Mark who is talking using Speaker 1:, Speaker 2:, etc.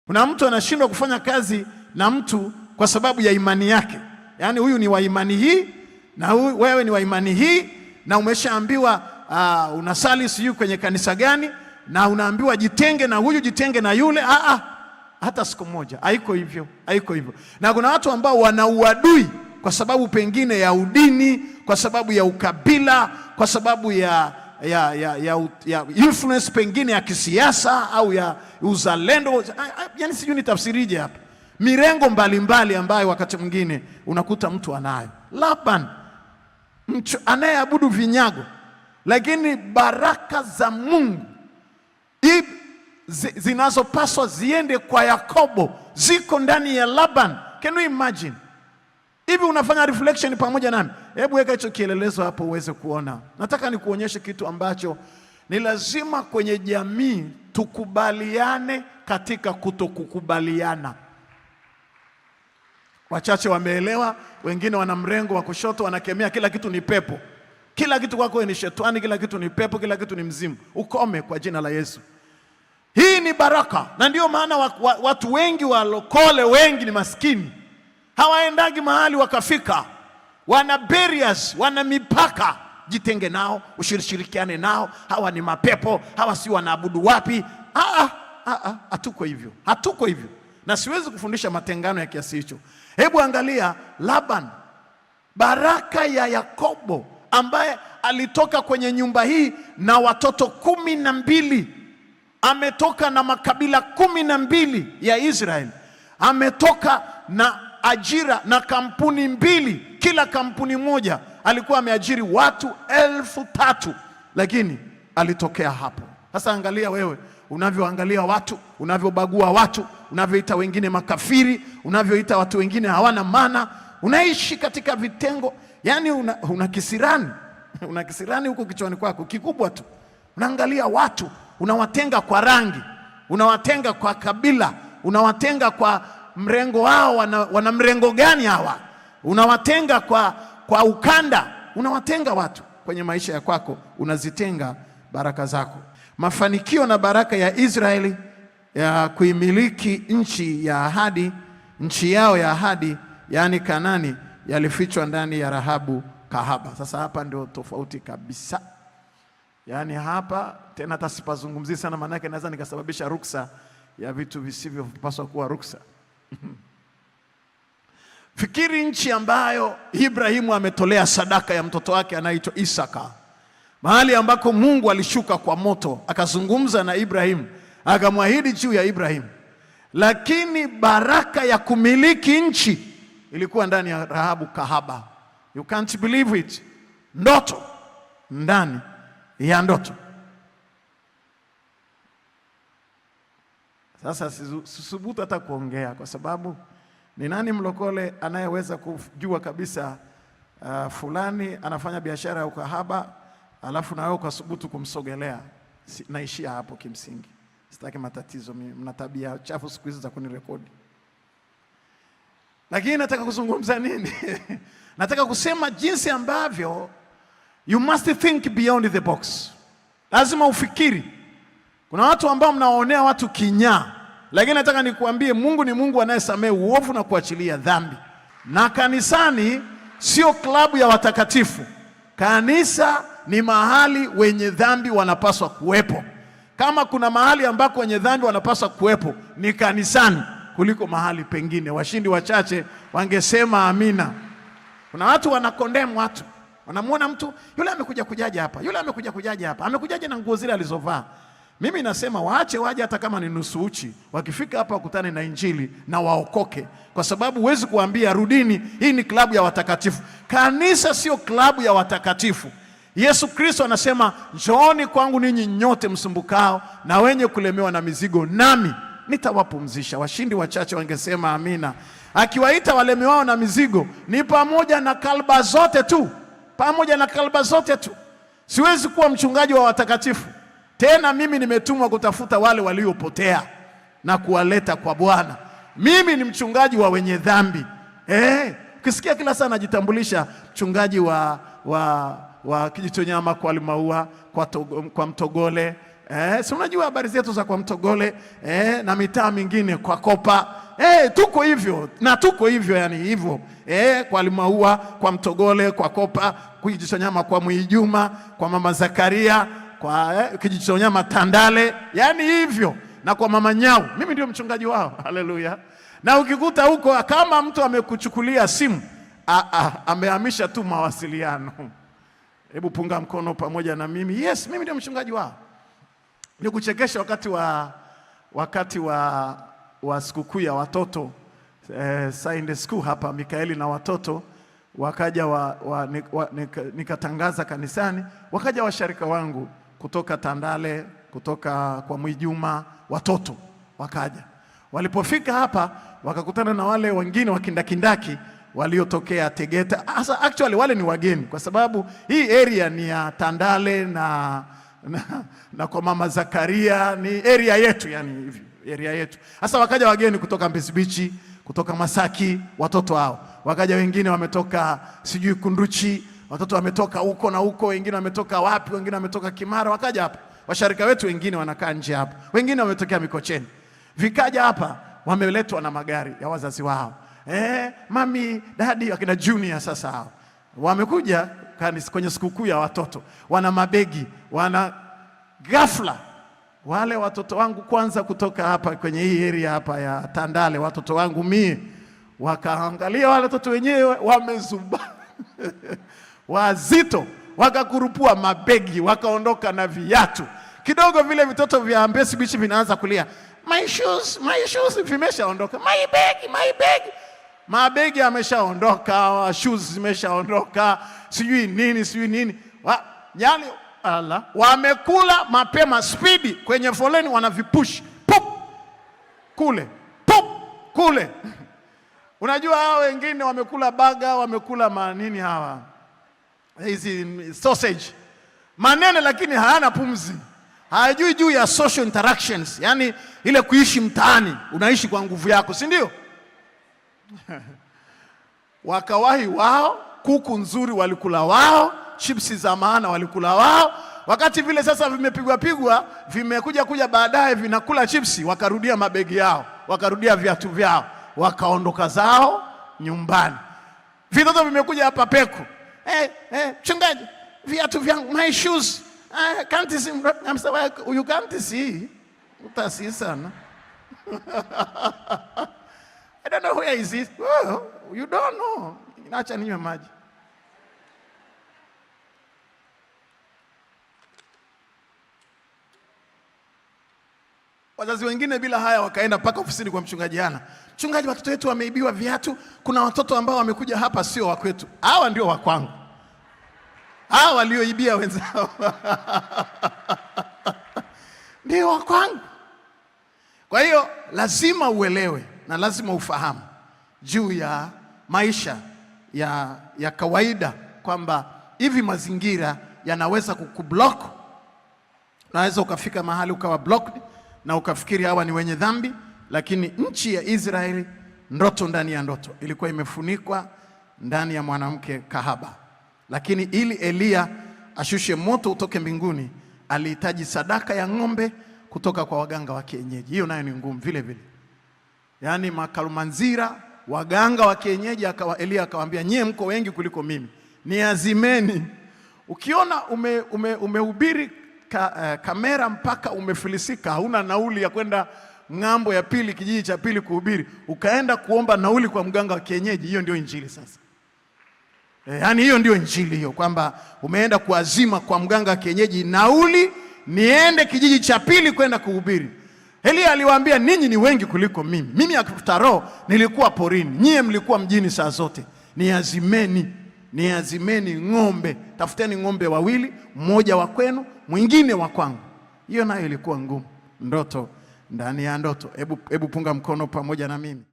Speaker 1: Kuna mtu anashindwa kufanya kazi na mtu kwa sababu ya imani yake. Yaani huyu ni wa imani hii na wewe ni wa imani hii, na umeshaambiwa unasali siyo kwenye kanisa gani, na unaambiwa jitenge na huyu jitenge na yule. Hata siku moja haiko hivyo, haiko hivyo. Na kuna watu ambao wana uadui kwa sababu pengine ya udini, kwa sababu ya ukabila, kwa sababu ya influence pengine ya kisiasa au ya uzalendo. Yaani sijui nitafsirije hapa. Mirengo mbalimbali ambayo wakati mwingine unakuta mtu anayo. Laban anayeabudu vinyago, lakini baraka za Mungu zinazopaswa ziende kwa Yakobo ziko ndani ya Laban. Can you imagine? Hivi unafanya reflection pamoja nami? Hebu weka hicho kielelezo hapo uweze kuona. Nataka nikuonyeshe kitu ambacho ni lazima kwenye jamii tukubaliane katika kutokukubaliana. Wachache wameelewa, wengine wana mrengo wa kushoto wanakemea kila kitu ni pepo. Kila kitu kwako ni shetani, kila kitu ni pepo, kila kitu ni mzimu. Ukome kwa jina la Yesu. Hii ni baraka, na ndio maana watu wengi walokole wengi ni maskini. Hawaendagi mahali wakafika. Wana barriers, wana mipaka. Jitenge nao, ushirikiane nao. Hawa ni mapepo, hawa si wanaabudu wapi. Hatuko hivyo. Hatuko hivyo. Na siwezi kufundisha matengano ya kiasi hicho. Hebu angalia Laban, baraka ya Yakobo ambaye alitoka kwenye nyumba hii na watoto 12. Ametoka na makabila 12 ya Israeli. Ametoka na ajira na kampuni 2. Kila kampuni moja alikuwa ameajiri watu 3,000. Lakini alitokea hapo. Sasa angalia wewe unavyoangalia watu, unavyobagua watu, unavyoita wengine makafiri, unavyoita watu wengine hawana maana, unaishi katika vitengo. Yani una kisirani. Una kisirani huko kichwani kwako kikubwa tu. Unaangalia watu, unawatenga kwa rangi, unawatenga kwa kabila, unawatenga kwa mrengo wao, wana mrengo gani hawa? Unawatenga kwa ukanda, unawatenga watu kwenye maisha ya kwako, unazitenga baraka zako. Mafanikio na baraka ya Israeli ya kuimiliki nchi ya ahadi, nchi yao ya ahadi, yani Kanani, yalifichwa ndani ya Rahabu kahaba. Sasa hapa ndio tofauti kabisa. Yani hapa tena hata sipazungumzii sana, maana yake naweza nikasababisha ruksa ya vitu visivyopaswa kuwa ruksa. Fikiri nchi ambayo Ibrahimu ametolea sadaka ya mtoto wake anaitwa Isaka. Mahali ambako Mungu alishuka kwa moto, akazungumza na Ibrahimu, akamwahidi juu ya Ibrahimu. Lakini baraka ya kumiliki nchi ilikuwa ndani ya Rahabu kahaba. You can't believe it. Ndoto ndani ya ndoto. Sasa sisubutu hata kuongea, kwa sababu ni nani mlokole anayeweza kujua kabisa fulani anafanya biashara ya ukahaba, alafu na wewe ukasubutu kumsogelea? Naishia hapo kimsingi. Sitaki matatizo, mna tabia chafu siku hizi za kunirekodi. Lakini nataka kuzungumza nini? Nataka kusema jinsi ambavyo you must think beyond the box. Lazima ufikiri. Kuna watu ambao mnaonea watu kinyaa, lakini nataka nikuambie Mungu ni Mungu anayesamehe uovu na kuachilia dhambi. Na kanisani sio klabu ya watakatifu. Kanisa ni mahali wenye dhambi wanapaswa kuwepo. Kama kuna mahali ambako wenye dhambi wanapaswa kuwepo, ni kanisani kuliko mahali pengine. Washindi wachache wangesema amina. Kuna watu wanakondem watu. Wanamuona mtu, yule amekuja kujaje hapa, yule amekuja kujaje hapa, amekujaje na nguo zile alizovaa. Mimi nasema waache waje hata kama ni nusu uchi. Wakifika hapa wakutane na Injili na waokoke. Kwa sababu huwezi kuambia rudini, hii ni klabu ya watakatifu. Kanisa sio klabu ya watakatifu. Yesu Kristo anasema, njooni kwangu ninyi nyote msumbukao na wenye kulemewa na mizigo, nami nitawapumzisha. Washindi wachache wangesema amina. Akiwaita walemewao na mizigo, ni pamoja na kalba zote tu. Pamoja na kalba zote tu. Siwezi kuwa mchungaji wa watakatifu. Tena mimi nimetumwa kutafuta wale waliopotea na kuwaleta kwa Bwana. Mimi ni mchungaji wa wenye dhambi. Ukisikia kila saa najitambulisha mchungaji wa Kijitonyama kwa Limaua, kwa Mtogole, Si unajua habari zetu za kwa Mtogole na mitaa mingine kwa Kopa. Tuko hivyo na tuko hivyo, yani hivyo. Kwa Limaua, kwa Mtogole, kwa Kopa, Kijitonyama kwa Mwijuma, kwa Mama Zakaria, kwa Kijitonyama Tandale, yani hivyo, na kwa Mama Nyau. Mimi ndio mchungaji wao. Haleluya. Na ukikuta huko kama mtu amekuchukulia simu, amehamisha tu mawasiliano. Hebu punga mkono pamoja na mimi. Yes, mimi ndio mchungaji wao. Nikuchekesha wakati wa sikukuu ya watoto Sunday school hapa Mikaeli na watoto wakaja nikatangaza kanisani, wakaja washarika wangu kutoka Tandale, kutoka kwa Mwijuma, watoto wakaja. Walipofika hapa wakakutana na wale wengine wakindakindaki waliotokea Tegeta. Actually wale ni wageni kwa sababu hii area ni ya Tandale na kwa Mama Zakaria, ni area yetu, yani hivi area yetu. Sasa wakaja wageni kutoka Mbezi Beach, kutoka Masaki, watoto hao. Wakaja wengine wametoka sijui Kunduchi, watoto wametoka huko na huko, wengine wametoka wapi, wengine wametoka Kimara, wakaja hapa. Washarika wetu wengine wanakaa nje hapa, wengine wametokea Mikocheni. Vikaja hapa, wameletwa na magari ya wazazi wao. Mami, dadi, wakina Junior sasa hao. Wamekuja kwenye sikukuu ya watoto. Wana mabegi, wana ghafla. Wale watoto wangu kwanza kutoka hapa kwenye hii area hapa ya Tandale, watoto wangu mie, wakaangalia wale watoto wenyewe wamezuba. Wazito, wakakurupua mabegi, wakaondoka na viatu. Kidogo vile vitoto vya Mbezi Beach vinaanza kulia. My shoes, vimeshaondoka. My bag. Mabegi yameshaondoka, shoes zimeshaondoka, sijui nini. Yani wamekula mapema, speedy kwenye foleni wanavipush. Pop! Kule. Unajua hao wengine wamekula baga, wamekula manini hawa. Hizi sausage. Manene lakini hayana pumzi. Hajui juu ya social interactions, yani ile kuishi mtaani, unaishi kwa nguvu yako, si ndio? Wakawahi wao, kuku nzuri walikula wao, chipsi za maana walikula wao. Wakati vile sasa vimepigwa vimekuja baadaye vinakula chipsi, wakarudia mabegi yao, wakarudia viatu vyao, wakaondoka zao nyumbani. Vitoto vimekuja hapa peku. Mchungaji, viatu vyangu, my shoes. Can't see. I'm sorry, you can't see. Utasi sana. I don't know where is it. Oh, you don't know. Acha ninywe maji. Wazazi wengine bila haya wakaenda mpaka ofisini kwa mchungaji Ana. Mchungaji, watoto wetu wameibiwa viatu. Kuna watoto ambao wamekuja hapa sio wa kwetu. Hawa ndio wa kwangu. Hawa walioibia wenzao. Ndio wa kwangu. Kwa hiyo lazima uelewe na lazima ufahamu juu ya maisha ya kawaida kwamba hivi mazingira yanaweza kukublock. Unaweza ukafika mahali ukawa blocked na ukafikiri hawa ni wenye dhambi, lakini nchi ya Israeli, ndoto ndani ya ndoto, ilikuwa imefunikwa ndani ya mwanamke kahaba. Lakini ili Elia ashushe moto utoke mbinguni, alihitaji sadaka ya ng'ombe kutoka kwa waganga wa kienyeji. Hiyo nayo ni ngumu vile vile. Yaani makalumanzira, waganga wa kienyeji. Elia akawaambia, nyie mko wengi kuliko mimi, niazimeni. Ukiona umehubiri kamera mpaka umefilisika, hauna nauli ya kwenda ng'ambo ya pili, kijiji cha pili kuhubiri, ukaenda kuomba nauli kwa mganga wa kienyeji, hiyo ndio injili sasa. Yaani hiyo ndio injili hiyo, kwamba umeenda kuazima kwa mganga wa kienyeji nauli niende kijiji cha pili kwenda kuhubiri. Elia aliwaambia, ninyi ni wengi kuliko mimi. Mimi after nilikuwa porini, nyie mlikuwa mjini saa zote. Niazimeni ng'ombe. Tafuteni ng'ombe wawili, mmoja wa kwenu, mwingine wa kwangu. Hiyo nayo ilikuwa ngumu. Ndoto ndani ya ndoto. Hebu punga mkono pamoja na mimi.